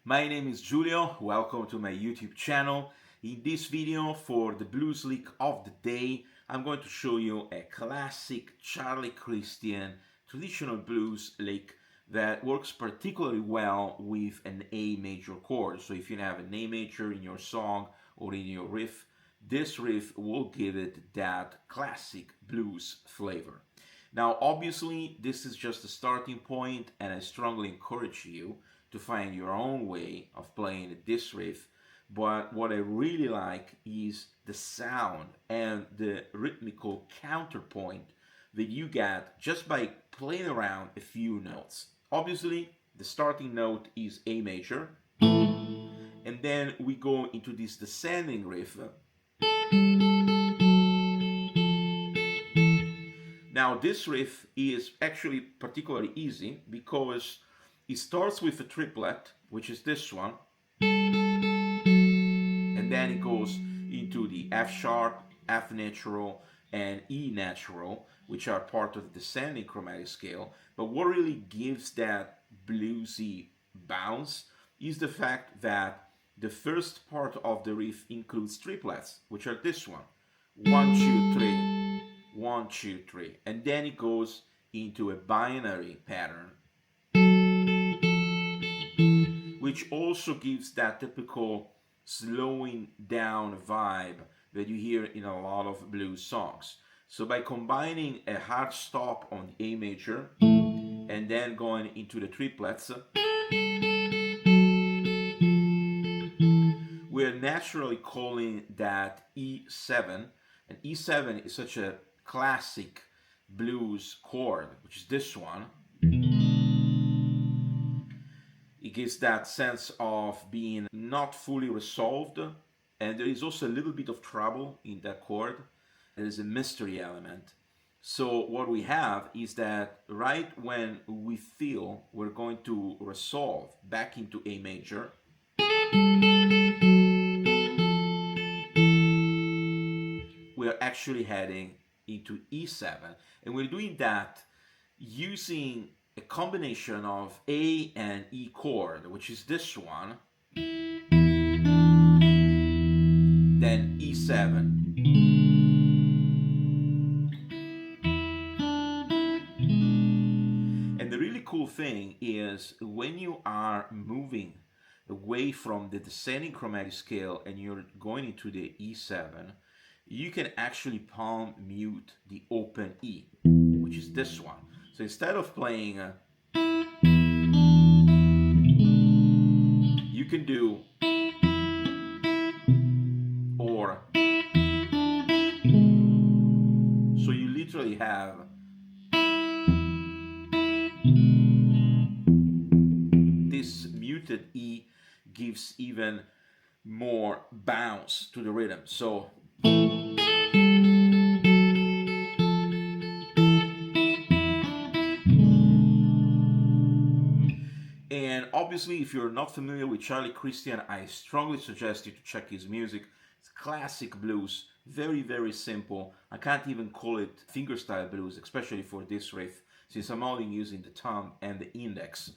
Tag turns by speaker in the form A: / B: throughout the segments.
A: My name is Giulio, welcome to my YouTube channel. In this video for the blues lick of the day, I'm going to show you a classic Charlie Christian traditional blues lick that works particularly well with an A major chord. So if you have an A major in your song or in your riff, this riff will give it that classic blues flavor. Now, obviously, this is just a starting point, and I strongly encourage you to find your own way of playing this riff. But what I really like is the sound and the rhythmical counterpoint that you get just by playing around a few notes. Obviously, the starting note is A major, and then we go into this descending riff. Now, this riff is actually particularly easy because it starts with a triplet, which is this one, and then it goes into the F sharp, F natural, and E natural, which are part of the descending chromatic scale. But what really gives that bluesy bounce is the fact that the first part of the riff includes triplets, which are this one: 1, 2, 3, 1, 2, 3, and then it goes into a binary pattern, which also gives that typical slowing down vibe that you hear in a lot of blues songs. So by combining a hard stop on the A major and then going into the triplets, we're naturally calling that E7, and E7 is such a classic blues chord, which is this one. It gives that sense of being not fully resolved, and there is also a little bit of trouble in that chord. There is a mystery element. So what we have is that right when we feel we're going to resolve back into A major, we're actually heading into E7, and we're doing that using a combination of A and E chord, which is this one, then E7. And the really cool thing is when you are moving away from the descending chromatic scale and you're going into the E7, you can actually palm mute the open E, which is this one. So instead of playing, you can do or. So you literally have this muted E gives even more bounce to the rhythm. So and obviously, if you're not familiar with Charlie Christian, I strongly suggest you to check his music. It's classic blues, very, very simple. I can't even call it fingerstyle blues, especially for this riff, since I'm only using the thumb and the index.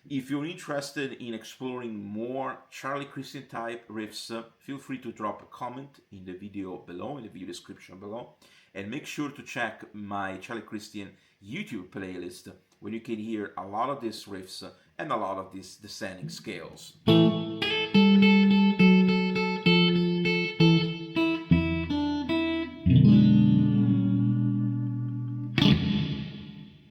A: If you're interested in exploring more Charlie Christian type riffs, feel free to drop a comment in the video below, in the video description below, and make sure to check my Charlie Christian YouTube playlist, where you can hear a lot of these riffs and a lot of these descending scales.